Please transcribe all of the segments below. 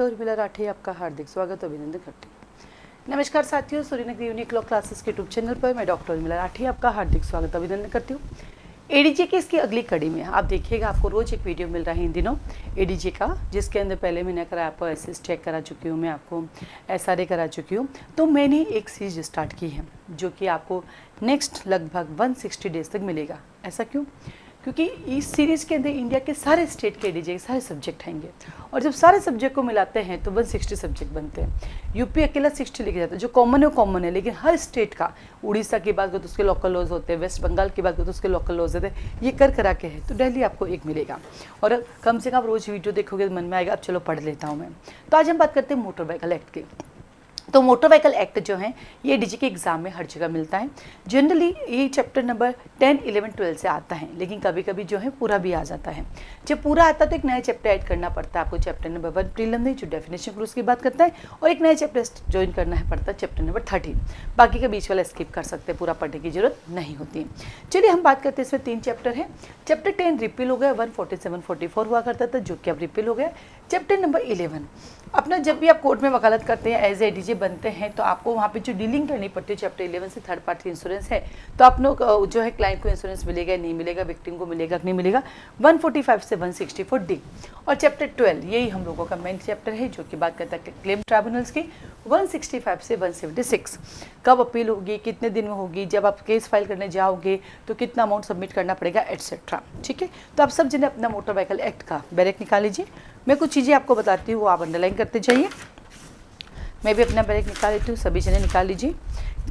Doctor Urmila Rathi आपका हार्दिक स्वागत अभिनंदन करती हूँ। नमस्कार साथियों, सूर्यनगरी यूनिक लॉ क्लासेस के यूट्यूब चैनल पर मैं डॉक्टर उर्मिला राठी आपका हार्दिक स्वागत अभिनंदन करती हूँ। एडीजे की इसकी अगली कड़ी में आप देखिएगा, आपको रोज एक वीडियो मिल रहा है इन दिनों एडीजे का, जिसके अंदर पहले मैंने करा आपको एसएस चेक करा चुकी हूँ, मैं आपको एसआरए करा चुकी हूँ। तो मैंने एक सीरीज स्टार्ट की है जो कि आपको नेक्स्ट लगभग 160 डेज तक मिलेगा। ऐसा क्यों? क्योंकि इस सीरीज़ के अंदर इंडिया के सारे स्टेट के एडीजे के सारे सब्जेक्ट आएंगे, और जब सारे सब्जेक्ट को मिलाते हैं तो 160 सब्जेक्ट बनते हैं। यूपी अकेला 60 लेके जाता है, जो कॉमन है वो कॉमन है, लेकिन हर स्टेट का, उड़ीसा की बात करो तो उसके लोकल लॉज होते हैं, वेस्ट बंगाल की बात करो तो उसके लोकल लॉज होते हैं, ये कर करा के है। तो डेली आपको एक मिलेगा, और कम से कम आप रोज़ वीडियो देखोगे तो मन में आएगा अब चलो पढ़ लेता हूँ मैं। तो आज हम बात करते हैं मोटर व्हीकल एक्ट की। तो मोटर व्हीकल एक्ट जो है ये डीजी के एग्जाम में हर जगह मिलता है। जनरली ये चैप्टर नंबर 10, 11, 12 से आता है, लेकिन कभी कभी जो है पूरा भी आ जाता है। जब पूरा आता है तो एक नया चैप्टर ऐड करना पड़ता है आपको, चैप्टर नंबर 1 प्रीलिमिनरी जो डेफिनेशन क्लूज की बात करता है, और एक नया चैप्टर ज्वाइन करना है पड़ता है चैप्टर नंबर 13। बाकी का बीच वाला स्किप कर सकते हैं, पूरा पढ़ने की जरूरत नहीं होती। चलिए हम बात करते हैं, इसमें 3 चैप्टर है। चैप्टर 10 रिपील हो गया, 147, 44 हुआ करता था जो कि अब रिपील हो गया। चैप्टर नंबर 11 अपना, जब भी आप कोर्ट में वकालत करते हैं एज ए डीजे बनते हैं तो आपको वहाँ पे जो डीलिंग करनी पड़ती है चैप्टर 11 से थर्ड पार्टी इंश्योरेंस है, तो आप लोग जो है क्लाइंट को इंश्योरेंस मिलेगा नहीं मिलेगा, विक्टिम को मिलेगा नहीं मिलेगा, 145 से 164 डी। और चैप्टर 12 यही हम लोगों का मेन चैप्टर है जो कि बात करता है क्लेम ट्राइब्यूनल्स की, 165 से 176 कब अपील होगी, कितने दिन में होगी, जब आप केस फाइल करने जाओगे तो कितना अमाउंट सबमिट करना पड़ेगा, एटसेट्रा। ठीक है, तो आप सब जने अपना मोटर व्हीकल एक्ट का बैरेक निकाल लीजिए। मैं कुछ चीज़ें आपको बताती हूँ, वो आप अंडरलाइन करते जाइए। मैं भी अपना बैरेक निकाल लेती हूँ, सभी जने निकाल लीजिए।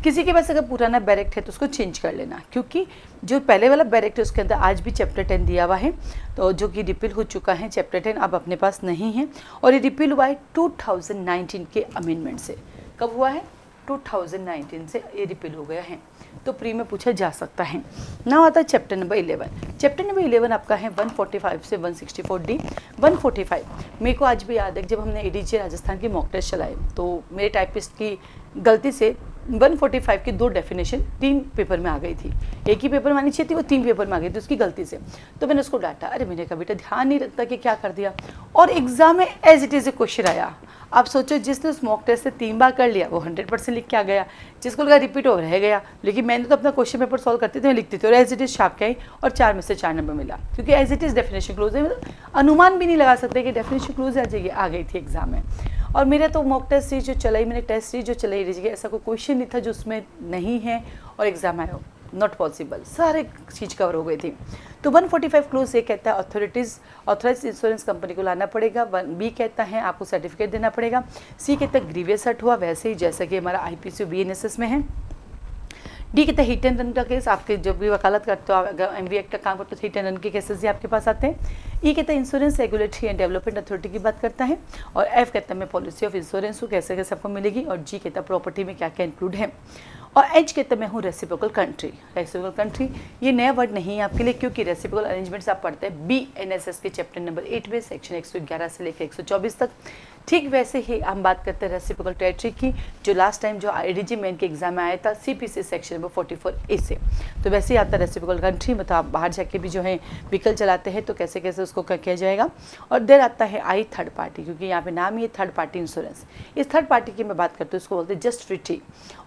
किसी के पास अगर पुराना बैरेक्ट है तो उसको चेंज कर लेना, क्योंकि जो पहले वाला बैरेक्ट है उसके अंदर आज भी चैप्टर 10 दिया हुआ है, तो जो कि रिपील हो चुका है चैप्टर 10 अब अपने पास नहीं है। और ये रिपील हुआ है 2019 के अमेंडमेंट से। कब हुआ है? 2019 से ये रिपील हो गया है, तो प्री में पूछा जा सकता है। ना आता है चैप्टर नंबर 11। चैप्टर नंबर 11 आपका है 145 से 164 डी। 145 मेरे को आज भी याद है, जब हमने एडीजे राजस्थान की मॉक टेस्ट चलाए तो मेरे टाइपिस्ट की गलती से 145 की 2 डेफिनेशन 3 पेपर में आ गई थी। एक ही पेपर में आनी चाहिए थी, वो 3 पेपर में आ गई थी उसकी गलती से। तो मैंने उसको डांटा, अरे मैंने कभी तो ध्यान नहीं रखता कि क्या कर दिया, और एग्जाम में as it is a question आया। आप सोचो, जिसने उस मॉक टेस्ट से 3 बार कर लिया वो 100% लिख के आ गया, जिसको लगा रिपीट हो रह गया। लेकिन मैंने तो अपना क्वेश्चन पेपर सॉल्व करते थे, मैं लिखती थी और एज इट इज़ छाप के आई, और 4 में से 4 नंबर मिला, क्योंकि as it is definition close है। मतलब अनुमान भी नहीं लगा सकते कि डेफिनेशन क्लोज आ गई थी एग्जाम में। और मेरा तो मॉक टेस्ट सीरीज जो चलाई, मैंने टेस्ट सीरीज जो चलाई रही, ऐसा कोई क्वेश्चन नहीं था जो उसमें नहीं है और एग्जाम आया हो, नॉट पॉसिबल, सारे चीज़ कवर हो गई थी। तो 145 क्लोज ये कहता है ऑथराइज इंश्योरेंस कंपनी को लाना पड़ेगा। बी कहता है आपको सर्टिफिकेट देना पड़ेगा। सी कहता है ग्रीवियस हर्ट हुआ, वैसे ही जैसा कि हमारा आईपीसी बीएनएसएस में है। डी कहता है हिट एंड रन का केस, आपके जब भी वकालत करते हो, अगर एमवी एक्ट का काम करते हो हिट एंड रन के केसेस ही आपके पास आते हैं। ई कहता है insurance regulatory and development authority की बात करता है। और एफ कहता है मैं पॉलिसी ऑफ इंश्योरेंस हूँ, कैसे कैसे आपको मिलेगी। और जी कहता है प्रॉपर्टी में क्या क्या इंक्लूड है। और एच कहते हैं मैं हूँ रेसिप्रोकल कंट्री। रेसिप्रोकल कंट्री ये नया वर्ड नहीं है आपके लिए, क्योंकि रेसिप्रोकल अरेंजमेंट्स आप पढ़ते हैं बीएनएसएस के चैप्टर नंबर 8 में सेक्शन 111 से लेकर 124 तक। ठीक वैसे ही हम बात करते हैं रेसिप्रोकल टेरिटरी की, जो लास्ट टाइम जो एडीजे मेन के एग्जाम में आया था सीपीसी सेक्शन नंबर 44A से। तो वैसे ही आता है रेसिप्रोकल कंट्री, मतलब आप बाहर जाके भी जो है व्हीकल चलाते हैं तो कैसे कैसे उसको किया जाएगा। और देर आता है आई थर्ड पार्टी, क्योंकि यहाँ पे नाम ही है थर्ड पार्टी इंश्योरेंस। इस थर्ड पार्टी की मैं बात करती हूँ, इसको बोलते हैं जस्ट ट्रीटी,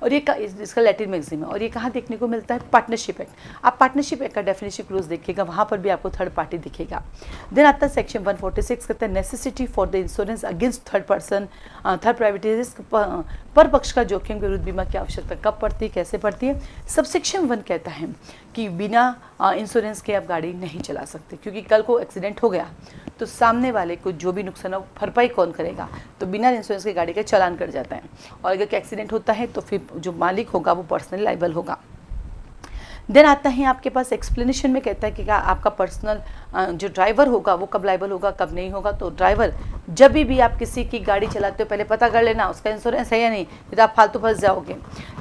और ये इसका लैटिन मैगजीम है। और ये कहाँ देखने को मिलता है? Partnership act. आप पार्टनरशिप एक्ट का डेफिनेशन क्लोज देखिएगा, वहाँ पर भी आपको थर्ड पार्टी दिखेगा। देन आता है सेक्शन 146 कहता है necessity for the insurance against third person, third party risk, पर पक्ष का जोखिम के विरुद्ध बीमा की आवश्यकता कब पड़ती है, कैसे पड़ती है। सबसेक्शन 1 कहता है कि बिना इंश्योरेंस के आप गाड़ी नहीं चला सकते, क्योंकि कल को एक्सीडेंट हो गया तो सामने वाले को जो भी नुकसान हो भरपाई कौन करेगा? तो बिना इंश्योरेंस के गाड़ी का चालान कट जाता है, और अगर एक्सीडेंट होता है तो फिर जो मालिक होगा वो पर्सनली लायबल होगा। देन आता है आपके पास एक्सप्लेनेशन में कहता है कि क्या आपका पर्सनल जो ड्राइवर होगा वो कब लायबल होगा, कब नहीं होगा। तो ड्राइवर जब भी आप किसी की गाड़ी चलाते हो पहले पता कर लेना उसका इंश्योरेंस है या नहीं, फिर आप फालतू फंस जाओगे।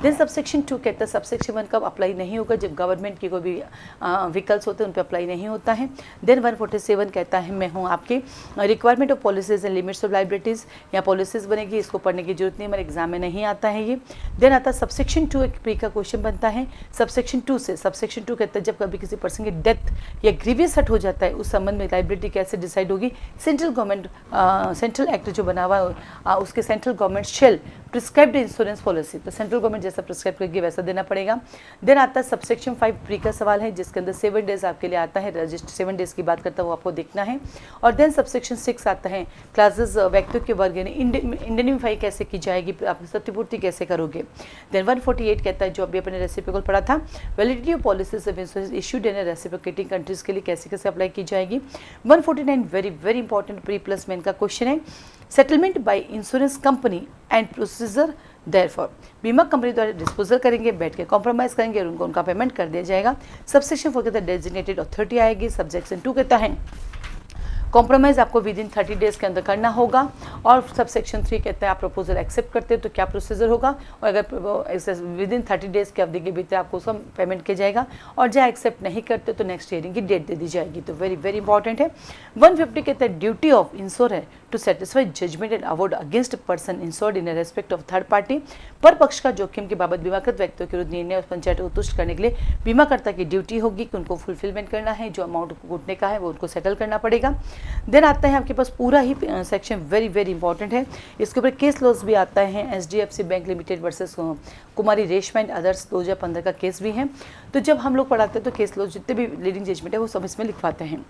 देन सबसेक्शन 2 कहता है सबसेक्शन 1 कब अप्लाई नहीं होगा, जब गवर्नमेंट की कोई भी व्हीकल्स होते हैं उन पर अप्लाई नहीं होता है। देन 147 कहता है मैं हूँ आपकी requirement of policies and limits of liabilities, या पॉलिसीज बनेगी, इसको पढ़ने की जरूरत नहीं, हमारे एग्जाम में नहीं आता है ये। देन आता है सबसेक्शन 2, एक प्री का क्वेश्चन बनता है सबसेक्शन 2 से। सबसेक्शन 2 कहता है जब कभी किसी पर्सन की डेथ या ग्रीवियस हर्ट हो जाता करता है उस संबंध में लाइबिलिटी कैसे डिसाइड होगी, सेंट्रल गवर्नमेंट सेंट्रल एक्ट जो बना हुआ है उसके central government shall prescribed insurance policy, तो सेंट्रल गवर्नमेंट जैसा प्रिस्क्राइब करेगी वैसा देना पड़ेगा। देन आता है सबसेक्शन 5 प्री का सवाल है जिसके अंदर 7 डेज आपके लिए आता है, रजिस्टर 7 डेज की बात करता है वो आपको देखना है। और देन सबसेक्शन 6 आता है क्लासेस व्यक्तियों के वर्ग यानी इंडेनिफाई कैसे की जाएगी, आप क्षतिपूर्ति कैसे करोगे। देन 148 कहता है जो अभी अपने रेसिप्रोकल पढ़ा था, validity of policies of insurance issued in reciprocating countries के लिए कैसे कैसे अप्लाई की जाएगी। 149 very very important pre plus main का क्वेश्चन है, settlement by insurance company and procedure therefor, बीमा कंपनी द्वारा डिस्पोजल करेंगे, बैठ के कॉम्प्रोमाइज करेंगे और उनको उनका पेमेंट कर दिया जाएगा। सबसेक्शन 4 कहता है डेजिग्नेटेड अथॉरिटी आएगी। सबसेक्शन 2 कहता है कॉम्प्रोमाइज़ आपको विद इन 30 डेज़ के अंदर करना होगा। और सबसेक्शन 3 कहता है आप प्रपोजल एक्सेप्ट करते हैं तो क्या प्रोसीजर होगा, और अगर विद इन 30 डेज़ के अवधि के भीतर आपको उसका पेमेंट किया जाएगा, और जहाँ एक्सेप्ट नहीं करते तो नेक्स्ट हियरिंग की डेट दे दी जाएगी। तो वेरी वेरी इंपॉर्टेंट है। 150 कहता है duty of insurer to satisfy judgement and award against person insured in respect of third party, पर पक्ष का जोखिम के बाबत बीमाकृत व्यक्तियों के विरुद्ध निर्णय और पंचायत को तुष्ट करने के लिए बीमाकर्ता की ड्यूटी होगी कि उनको फुलफिलमेंट करना है, जो अमाउंट कूटने का है वो उनको सेटल करना पड़ेगा। देन आता है आपके पास पूरा ही सेक्शन वेरी वेरी इंपॉर्टेंट है, इसके ऊपर केस लॉज भी आता है। HDFC bank limited versus Kumari Reshma and others 2015 का केस भी है। तो जब हम लोग पढ़ाते हैं तो केस लॉज जितने भी लीडिंग जजमेंट है वो सब इसमें लिखवाते हैं।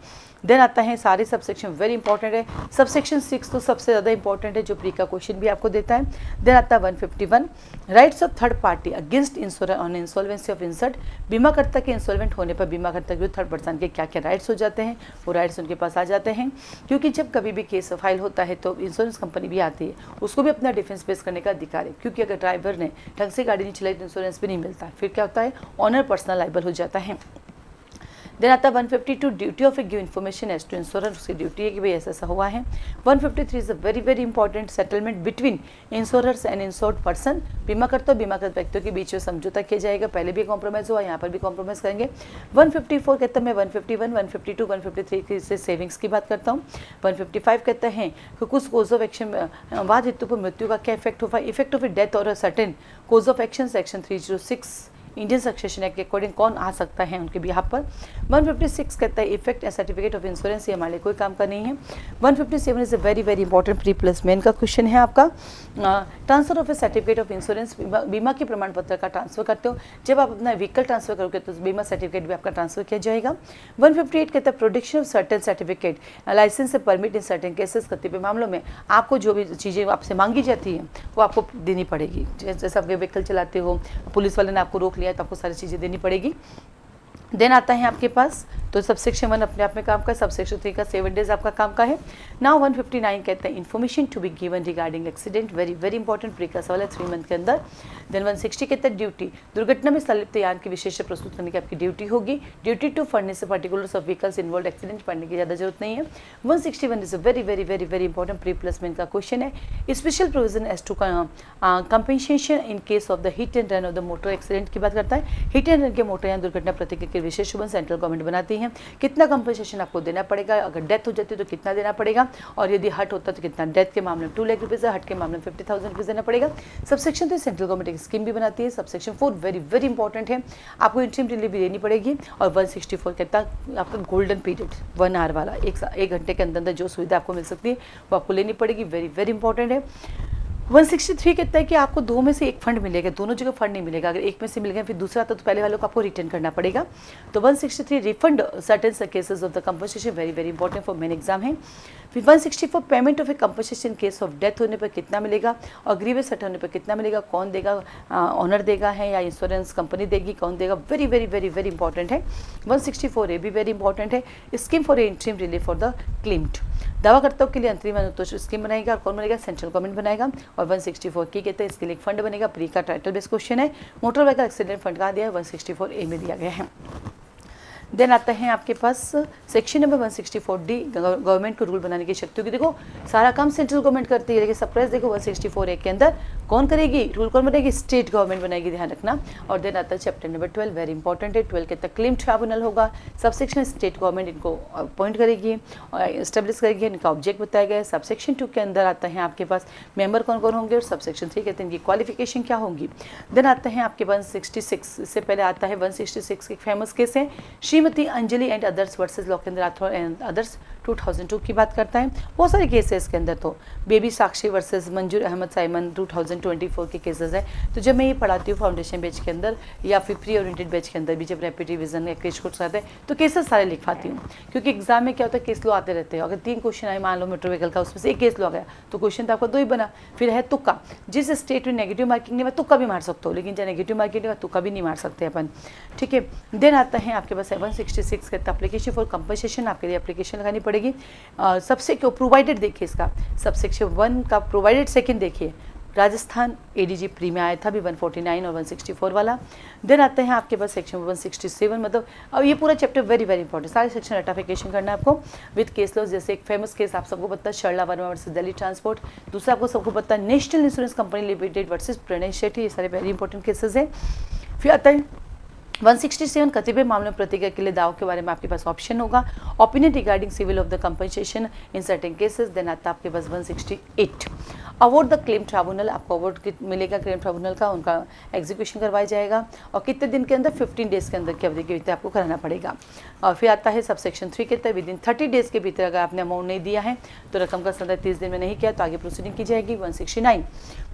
देन आता है सारे सबसेक्शन वेरी इंपॉर्टेंट है। सबसेक्शन 6 तो सबसे ज़्यादा इंपॉर्टेंट है जो प्री का क्वेश्चन भी आपको देता है। देन आता है 151 rights of third party against insurance on insolvency of insert, बीमाकर्ता के इंसॉल्वेंट होने पर बीमाकर्ता के थर्ड पर्सन के क्या क्या राइट्स हो जाते हैं, वो राइट्स उनके पास आ जाते हैं। क्योंकि जब कभी भी केस फाइल होता है तो इंश्योरेंस कंपनी भी आती है, उसको भी अपना डिफेंस पेश करने का अधिकार है। क्योंकि अगर ड्राइवर ने ढंग से गाड़ी नहीं चलाई तो इंश्योरेंस भी नहीं मिलता, फिर क्या होता है ऑनर पर्सनल लाइबल हो जाता है। देन आता है 152 duty of a give information as to insurer, उसकी ड्यूटी है कि भाई ऐसा ऐसा हुआ है। 153 is a very very important settlement between insurers and insured person, बीमाकर्ता और बीमाकृत व्यक्तियों के बीच में समझौता किया जाएगा। पहले भी कॉम्प्रोमाइज हुआ, यहाँ पर भी कॉम्प्रोमाइज करेंगे। 154 कहता है मैं 151, 152, 153 से सेविंग्स की बात करता हूँ। 155 कहता है कि कुछ कोज ऑफ एक्शन वाद हेतु पर मृत्यु का क्या इफेक्ट होगा, इफेक्ट ऑफ ए डेथ और certain cause of action section 306 Indian succession act के अकॉर्डिंग कौन आ सकता है उनके बिहाफ पर। 156 कहता है effect and certificate of insurance, ये हमारे लिए कोई काम का नहीं है। 157 is a very very important pre plus main का क्वेश्चन है आपका, transfer of A certificate of insurance, बीमा के प्रमाण पत्र का ट्रांसफर करते हो, जब आप अपना व्हीकल ट्रांसफर करोगे तो बीमा सर्टिफिकेट भी आपका ट्रांसफर किया जाएगा। 158 कहता है production of certain certificate licence से परमिट इन सर्टेन केसेस, कतिपय मामलों में आपको जो भी चीज़ें आपसे मांगी जाती हैं वो आपको देनी पड़ेगी। जैसे आप व्हीकल चलाते हो, पुलिस वाले ने आपको रोक लिया तो आपको सारी चीज़ें देनी पड़ेगी। देन आता है आपके पास तो सबसेक्शन 1 अपने आप में काम का है, सबसेक्शन 3 का 7 डेज आपका काम का है। नाउ 159 कहता है information to be given regarding accident, very very important pre का सवाल है 3 मंथ के अंदर। देन 160 कहता है ड्यूटी, दुर्घटना में संलिप्त यान की विशेष प्रस्तुत करने की आपकी ड्यूटी होगी। Duty to furnish particulars of vehicles involve accident पढ़ने की ज़्यादा जरूरत नहीं है। 161 is a very very very very important pre plus main का क्वेश्चन है, special provision as to compensation in case of the hit and run of the motor accident की बात करता है। हिट एंड रन के मोटर यान दुर्घटना प्रतिक्रिया के विशेष सेंट्रल गवर्नमेंट बनाती है, कितना कंपनसेशन आपको देना पड़ेगा, अगर डेथ हो जाती है तो कितना देना पड़ेगा, और यदि हट होता है तो कितना, डेथ के मामले में 2 लाख रुपीज़ है, हट के मामले में 50,000 रुपीज़ देना पड़ेगा। सबसेक्शन 3 सेंट्रल गवर्नमेंट एक स्कीम भी बनाती है। सबसेक्शन 4 वेरी वेरी इंपॉर्टेंट है, आपको इंटरिम रिलीफ भी देनी पड़ेगी। और 164 कहता है आपका गोल्डन पीरियड 1 आवर वाला, एक घंटे के अंदर जो सुविधा आपको मिल सकती है वो आपको लेनी पड़ेगी, वेरी वेरी इंपॉर्टेंट है। 163 कहता है कि आपको 2 में से एक फंड मिलेगा, दोनों जगह फंड नहीं मिलेगा, अगर एक में से मिल गया फिर दूसरा तो पहले वालों को आपको रिटर्न करना पड़ेगा। तो 163 refund certain cases of the compensation, very very important for main exam है। फिर 164 payment of A compensation case of death होने पर कितना मिलेगा, और ग्रीवियस हट होने पर कितना मिलेगा, कौन देगा, ऑनर देगा है या इंश्योरेंस कंपनी देगी, कौन देगा, very very very very important है। 164 ए भी वेरी इंपॉर्टेंट है, scheme for interim relief for the claimed, दावाकर्ताओं के लिए अंतरिम अनुतोष स्कीम बनाएगा, और कौन बनेगा, सेंट्रल गवर्नमेंट बनाएगा। और 164 की कहते हैं इसके लिए एक फंड बनेगा, प्री का टाइटल बेस्ड क्वेश्चन है। मोटर व्हीकल एक्सीडेंट फंड कहाँ दिया है, 164 ए में दिया गया है। देन आता है आपके पास सेक्शन नंबर 164D, गवर्नमेंट को रूल बनाने की शक्ति होगी। देखो सारा काम सेंट्रल गवर्नमेंट करती है, लेकिन सरप्राइज देखो 164 ए के अंदर कौन करेगी, रूल कौन बनाएगी, स्टेट गवर्नमेंट बनाएगी, ध्यान रखना। और देन आता है चैप्टर नंबर 12, वेरी इंपॉर्टेंट है। 12 के तक क्लेम ट्राइब्यूनल होगा, सबसेक्शन स्टेट गवर्नमेंट इनको अपॉइंट करेगी और इस्टेब्लिश करेगी, इनका ऑब्जेक्ट बताया गया है। सबसेक्शन 2 के अंदर आता है आपके पास मेंबर कौन कौन होंगे, और सबसेक्शन 3 कहते हैं इनकी क्वालिफिकेशन क्या होगी। देन आता है आपके 166, इससे पहले आता है 166 एक फेमस केस है, Shri Shrimati Anjali and others versus Lokendra Rathore and others 2002 की बात करता है। बहुत सारे केस है इसके अंदर, तो बेबी साक्षी वर्सेस मंजूर अहमद साइमन 2024 के केसेस हैं। तो जब मैं ये पढ़ाती हूँ फाउंडेशन बैच के अंदर या फिर प्री ओरिएंटेड बैच के अंदर भी, जब रैपिड रिवीजन या क्रेश कोर्स आते हैं तो केसेस सारे लिखवाती हूँ, क्योंकि एग्जाम में क्या होता है केस लो आते रहते हैं। अगर 3 क्वेश्चन आए, मान लो मोटर व्हीकल का, उसमें से एक केस लो आ गया तो क्वेश्चन तो आपका 2 ही बना। फिर है तुक्का, जिस स्टेट में नेगेटिव मार्किंग नहीं, मैं तुक्का भी मार सकता हूँ, लेकिन जब नेगेटिव मार्किंग नहीं, तुक्का भी नहीं मार सकते अपन, ठीक है। देन आता है आपके पास 766 का एप्लीकेशन फॉर कंपनसेशन, आपके लिए एप्लीकेशन लगानी पड़ेगी। सबसे क्यों प्रोवाइडेड देखिए, इसका सबसेक्शन 1 का प्रोवाइडेड सेकंड देखिए, राजस्थान एडीजी प्री में आया था भी 149 और 164 वाला। देन आते हैं आपके पास सेक्शन 167, मतलब अब ये पूरा चैप्टर वेरी वेरी इंपॉर्टेंट, सारे सेक्शन रेटिफिकेशन करना है आपको विद केस लॉज। जैसे एक फेमस केस आप सबको पता है, शर्ला वर्मा वर्सेस दिल्ली ट्रांसपोर्ट। दूसरा आपको सबको पता है national insurance company limited versus Pranay Shetty, ये सारे वेरी इंपॉर्टेंट केसेस हैं। फिर आता है 167 कतिपय मामलों में प्रतिक्रिया के लिए दाव के बारे में आपके पास ऑप्शन होगा, opinion regarding civil of the compensation in certain cases. Then आता है आपके पास 168 अवार्ड द क्लेम ट्राइब्यूनल, आपको अवार्ड मिलेगा क्लेम ट्राइब्यूनल का, उनका एग्जीक्यूशन करवाया जाएगा और कितने दिन के अंदर, 15 डेज के अंदर की अवधि के भीतर आपको कराना पड़ेगा। और फिर आता है सबसेक्शन 3 कहता है विदिन 30 डेज के भीतर अगर आपने अमाउंट नहीं दिया है तो रकम का संदर्भ 30 दिन में नहीं किया तो आगे प्रोसीडिंग की जाएगी। 169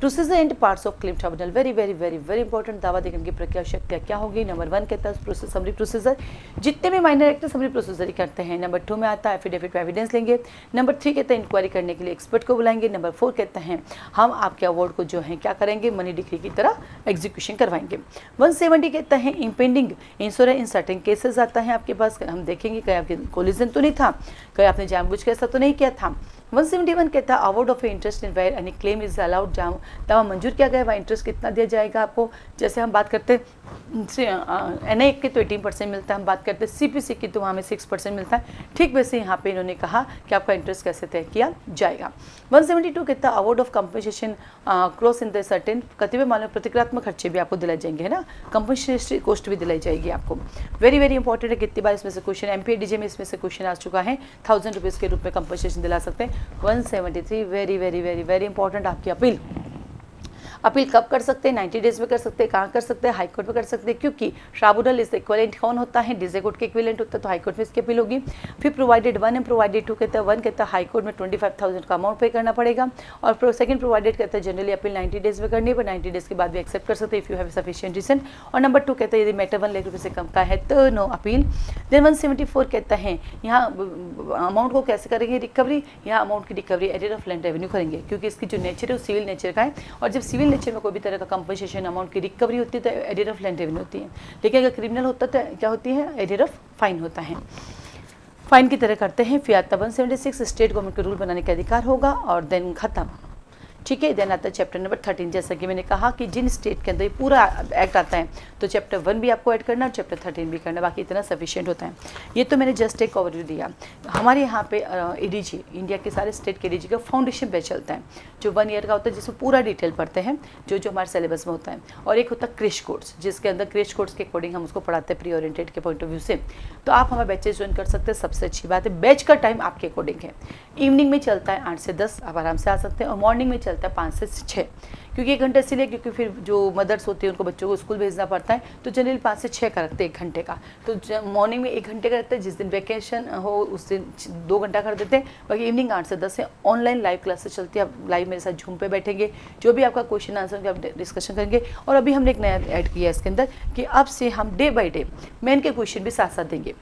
procedure and parts of claim tribunal, very very very very important, दावा देने की प्रक्रिया शक्तियाँ क्या होगी। नंबर 1 कहता है समरी प्रोसीजर, जितने भी माइनर एक्ट समरी प्रोसीजर ही करते हैं। नंबर 2 में आता है एफिडेविट पे एविडेंस लेंगे। नंबर 3 कहते हैं इंक्वायरी करने के लिए एक्सपर्ट को बुलाएंगे। नंबर 4 कहते हैं हम आपके अवार्ड को जो है क्या करेंगे, मनी डिक्री की तरह एग्जीक्यूशन करवाएंगे। 170 कहता है इम्पेंडिंग इंश्योरेंस इन सर्टेन केसेस आता है आपके पास, हम देखेंगे कहीं आपके कोलिजन तो नहीं था, कहीं आपने जानबूझ के ऐसा तो नहीं किया था। 171 कहता है award of interest in where any claim is allowed, जहाँ दावा मंजूर किया गया वहाँ इंटरेस्ट कितना दिया जाएगा आपको। जैसे हम बात करते हैं NI की तो 18% मिलता है, हम बात करते हैं CPC की तो वहाँ में 6% मिलता है, ठीक वैसे यहाँ पे इन्होंने कहा कि आपका इंटरेस्ट कैसे तय किया जाएगा। 172 कहता है award of compensation cross in the certain, कतिपय मामलों प्रतिक्रियात्मक खर्चे भी आपको दिलाए जाएंगे, है ना, कंपनसेटरी कॉस्ट भी दिलाई जाएगी आपको। वेरी वेरी इंपॉर्टेंट है, कितनी बार इसमें से क्वेश्चन MPADJ में इसमें से क्वेश्चन आ चुका है, 1000 रुपीज़ के रूप में कंपनसेशन दिला सकते हैं। 173 very very very very important, आपकी अपील कब कर सकते हैं, 90 डेज में कर सकते हैं, कहाँ कर सकते हैं, हाई कोर्ट में कर सकते हैं, क्योंकि ट्राइब्यूनल इज इक्विवेलेंट कौन होता है, डिजे कोर्ट के इक्विवेलेंट होता है, तो हाई कोर्ट में इसकी अपील होगी। फिर प्रोवाइडेड 1 एंड प्रोवाइडेड 2 कहता है 1 कहता है हाई कोर्ट में 25,000 का अमाउंट पे करना पड़ेगा, और सेकंड प्रोवाइडेड कहता है जनरली अपील 90 डेज में करनी है, पर 90 डेज के बाद भी एक्सेप्ट कर सकते हैं if you have sufficient reason. और नंबर 2 कहता है यदि मैटर 1 लाख रुपये से कम का है तो नो अपील। देन 174 कहता है यहाँ अमाउंट को कैसे करेंगे रिकवरी, यहाँ अमाउंट की recovery arrear of land revenue करेंगे, क्योंकि इसकी जो नेचर है वो सिविल नेचर का है, और जब सिविल नेचर में कोई भी तरह का कंपनसेशन अमाउंट की रिकवरी होती है तो एरियर ऑफ लैंड रेवेन्यू होती है, लेकिन अगर क्रिमिनल होता है तो क्या होती है, एरियर ऑफ फाइन होता है, फाइन की तरह करते हैं। फिर आता 176 स्टेट गवर्नमेंट को रूल बनाने का अधिकार होगा, और देन खत्म, ठीक है। देन आता है चैप्टर नंबर 13, जैसा कि मैंने कहा कि जिन स्टेट के अंदर ये पूरा एक्ट आता है तो चैप्टर 1 भी आपको ऐड करना और चैप्टर 13 भी करना, बाकी इतना सफिशिएंट होता है। ये तो मैंने जस्ट एक ओवरव्यू दिया। हमारे यहाँ पे एडीजी, इंडिया के सारे स्टेट के एडीजी का फाउंडेशन बैच चलता है जो 1 ईयर का होता है, जिसमें पूरा डिटेल पढ़ते हैं जो जो हमारे सिलेबस में होता है, और एक होता है क्रेश कोर्स, जिसके अंदर क्रेश कोर्स के अकॉर्डिंग हम उसको पढ़ाते हैं प्री ओरिएंटेड के पॉइंट ऑफ व्यू से। तो आप हमारे बैचेज ज्वाइन कर सकते हैं, सबसे अच्छी बात है बैच का टाइम आपके अकॉर्डिंग है। इवनिंग में चलता है 8 से 10, आप आराम से आ सकते हैं, और मॉर्निंग में चलता है 5 से 6, क्योंकि 1 घंटा इसलिए क्योंकि फिर जो मदर्स होती है उनको बच्चों को स्कूल भेजना पड़ता है, तो जनरली 5 से 6 का रखते हैं 1 घंटे का। तो मॉर्निंग में 1 घंटे का रखते हैं, जिस दिन वैकेशन हो उस दिन 2 घंटा कर देते हैं, बाकी इवनिंग 8 से 10 है। ऑनलाइन लाइव क्लासेस चलती है, आप लाइव मेरे साथ झूम पे बैठेंगे, जो भी आपका क्वेश्चन आंसर आप डिस्कशन करेंगे। और अभी हमने एक नया ऐड किया है इसके अंदर कि अब से हम डे बाई डे मेन के क्वेश्चन भी साथ साथ देंगे,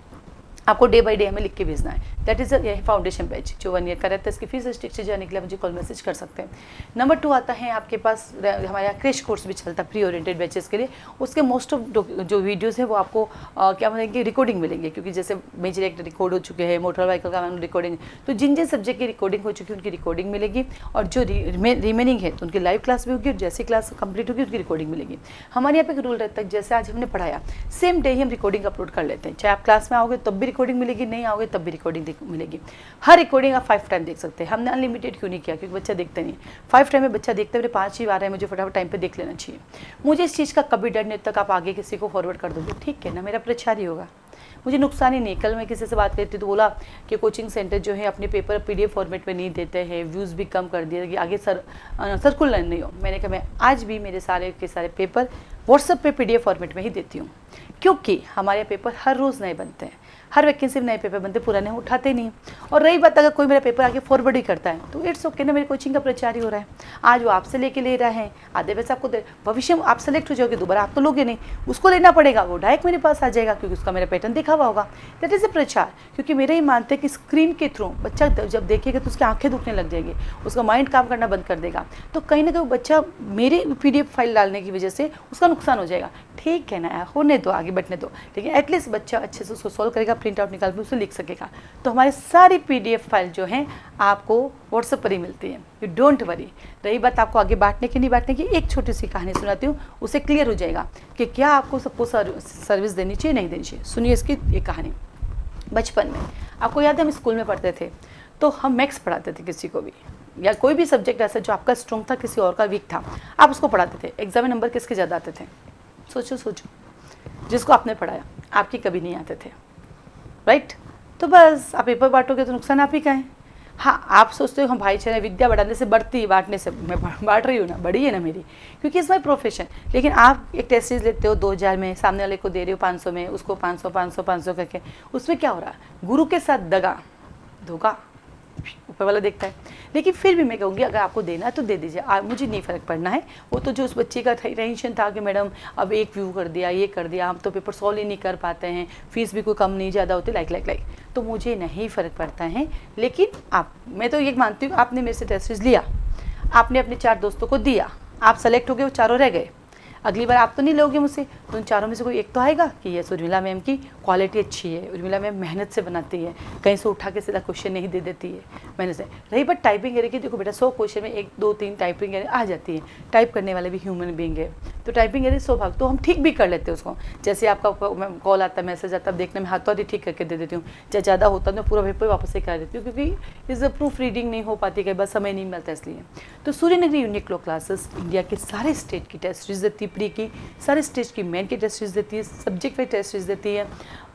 आपको डे बाई डे हमें लिख के भेजना है। दैट इज यही फाउंडेशन बैच जो 1 ईयर का रहता है। इसकी फीस स्ट्रक्चर जानने के लिए मुझे कॉल मैसेज कर सकते हैं। नंबर 2 आता है आपके पास हमारे यहाँ क्रेश कोर्स भी चलता है प्री ओरिएंटेड बैचेस के लिए, उसके मोस्ट ऑफ जो वीडियोज़ है वो आपको क्या मिलेंगे, रिकॉर्डिंग मिलेंगे, क्योंकि जैसे मेजर एक्ट रिकॉर्ड हो चुके हैं, मोटर व्हीकल का रिकॉर्डिंग, तो जिन जिन सब्जेक्ट की रिकॉर्डिंग हो चुकी है उनकी रिकॉर्डिंग मिलेगी, और जो रिमेनिंग है तो उनकी लाइव क्लास भी होगी, और जैसी क्लास कंप्लीट होगी उनकी रिकॉर्डिंग मिलेगी। हमारे यहाँ पे एक रूल रहता है, जैसे आज हमने पढ़ाया सेम डे ही हम रिकॉर्डिंग अपलोड कर लेते हैं, चाहे आप क्लास में आओगे तब भी रिकॉर्डिंग मिलेगी, नहीं आओगे तब भी रिकॉर्डिंग मिलेगी। हर रिकॉर्डिंग आप 5 टाइम देख सकते हैं। हमने अनलिमिटेड क्यों नहीं किया, क्योंकि बच्चा देखते नहीं, 5 टाइम में बच्चा देखते हुए 5 ही बार है, मुझे फटाफट टाइम पे देख लेना चाहिए। मुझे इस चीज़ का कभी डर नहीं तक आप आगे किसी को फॉरवर्ड कर दोगे, ठीक है ना, मेरा प्रचार ही होगा, मुझे नुकसान ही नहीं। कल मैं किसी से बात करती तो बोला कि कोचिंग सेंटर जो है अपने पेपर PDF फॉर्मेट में नहीं देते हैं, व्यूज़ भी कम कर दिए कि आगे सर्कुलर नहीं हो। मैंने कहा मैं आज भी मेरे सारे के सारे पेपर व्हाट्सएप पे PDF फॉर्मेट में ही देती हूँ, क्योंकि हमारे पेपर हर रोज़ नए बनते हैं, हर वैकेंसी में नए पेपर बनते, पुराने उठाते नहीं। और रही बात अगर कोई मेरा पेपर आगे फॉरवर्ड ही करता है तो इट्स ओके ना, मेरी कोचिंग का प्रचार ही हो रहा है। आज वो आपसे लेके ले रहा है, आधे पैसे आपको दे, भविष्य में आप सेलेक्ट हो जाओगे, दोबारा आप तो लोगे नहीं, उसको लेना पड़ेगा, वो डायरेक्ट मेरे पास आ जाएगा क्योंकि उसका मेरा पैटर्न देखा हुआ होगा। दैट इज़ अ प्रचार। क्योंकि मेरे ही मानते हैं कि स्क्रीन के थ्रू बच्चा जब देखेगा तो उसकी आंखें दुखने लग जाएंगी, उसका माइंड काम करना बंद कर देगा, तो कहीं ना कहीं बच्चा मेरे PDF फाइल डालने की वजह से उसका नुकसान हो जाएगा। ठीक है ना, होने दो, आगे बढ़ने दो, लेकिन एटलीस्ट बच्चा अच्छे से उसको सॉल्व करेगा, प्रिंट आउट निकाल के उसे लिख सकेगा। तो हमारी सारी PDF फाइल जो है आपको व्हाट्सएप पर ही मिलती है, यू डोंट वरी। रही बात आपको आगे बांटने की नहीं बांटने की, एक छोटी सी कहानी सुनाती हूँ, उससे क्लियर हो जाएगा कि क्या आपको सबको सर्विस देनी चाहिए, नहीं देनी चाहिए। सुनिए इसकी ये कहानी। बचपन में आपको याद है हम स्कूल में पढ़ते थे तो हम मैथ्स पढ़ाते थे, किसी को भी या कोई भी सब्जेक्ट ऐसा जो आपका स्ट्रॉन्ग था, किसी और का वीक था, आप उसको पढ़ाते थे। एग्जाम में नंबर किसके ज़्यादा आते थे? सोचो सोचो, जिसको आपने पढ़ाया, आपके कभी नहीं आते थे, राइट? तो बस आप पेपर बांटोगे तो नुकसान आप ही का है। हाँ, आप सोचते हो हम भाईचारा विद्या बढ़ाने से बढ़ती है, बांटने से मैं बांट रही हूँ ना, बड़ी है ना मेरी, क्योंकि इट्स माई प्रोफेशन। लेकिन आप एक टेस्ट सीरीज लेते हो 2000 में, सामने वाले को दे रहे हो 500 में, उसको 500 500 500 करके, उसमें क्या हो रहा है? गुरु के साथ दगा, धोखा ऊपर वाला देखता है। लेकिन फिर भी मैं कहूँगी अगर आपको देना है तो दे दीजिए, मुझे नहीं फ़र्क पड़ना है। वो तो जो उस बच्चे का टेंशन था कि मैडम अब एक व्यू कर दिया, ये कर दिया, हम तो पेपर सॉल्व ही नहीं कर पाते हैं, फीस भी कोई कम नहीं ज़्यादा होती, लाइक तो मुझे नहीं फ़र्क पड़ता है। लेकिन मैं तो ये मानती हूँ, आपने मेरे से टेस्ट सीरीज लिया, आपने अपने 4 दोस्तों को दिया, आप सेलेक्ट हो गए, वो चारों रह गए, अगली बार आप तो नहीं लोगे मुझसे, तो उन चारों में से कोई एक तो आएगा कि ये उर्मिला मैम की क्वालिटी अच्छी है, उर्मिला मैम मेहनत से बनाती है, कहीं से उठा के सीधा क्वेश्चन नहीं दे देती है मेहनत से। रही बट टाइपिंग एरर की, देखो बेटा 100 क्वेश्चन में 1 2 3 टाइपिंग एरर आ जाती है, टाइप करने वाले भी ह्यूमन बीइंग है, तो टाइपिंग एरर 100 भाग तो हम ठीक भी कर लेते हैं उसको। जैसे आपका कॉल आता है, मैसेज आता है, देखने में हाथों हाथ ठीक करके दे देती हूँ, चाहे ज़्यादा होता है तो पूरा पेपर वापस से करा देती हूँ, क्योंकि इस प्रूफ रीडिंग नहीं हो पाती, कई बार समय नहीं मिलता इसलिए। तो Suryanagari unique law classes India के सारे स्टेट की टेस्ट सीरीज देती है, प्री की सारे स्टेज की मेन की टेस्ट सीरीज देती है, सब्जेक्ट वाइज टेस्ट सीरीज देती है,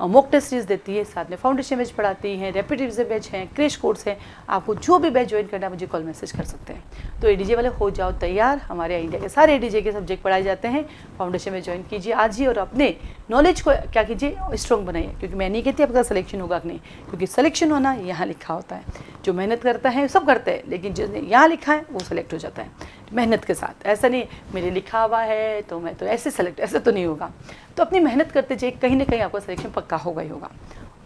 मॉक टेस्ट सीरीज देती है, साथ में फाउंडेशन बैच पढ़ाती है, रैपिड रिविजन बैच है, क्रैश कोर्स है। आपको जो भी बैच ज्वाइन करना है मुझे कॉल मैसेज कर सकते हैं। तो ADJ वाले हो जाओ तैयार, हमारे इंडिया के सारे ADJ के सब्जेक्ट पढ़ाए जाते हैं। फाउंडेशन में ज्वाइन कीजिए आज ही और अपने नॉलेज को क्या कीजिए, स्ट्रॉन्ग बनाइए, क्योंकि मैं नहीं कहती आपका सिलेक्शन होगा कि नहीं, क्योंकि सिलेक्शन होना यहाँ लिखा होता है। जो मेहनत करता है सब करते हैं, लेकिन जिसने यहाँ लिखा है वो सिलेक्ट हो जाता है मेहनत के साथ। ऐसा नहीं मेरे लिखा हुआ है तो मैं तो ऐसे सेलेक्ट, ऐसा तो नहीं होगा। तो अपनी मेहनत करते जाइए, कहीं ना कहीं आपका सिलेक्शन पक्का होगा ही होगा।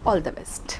All the best.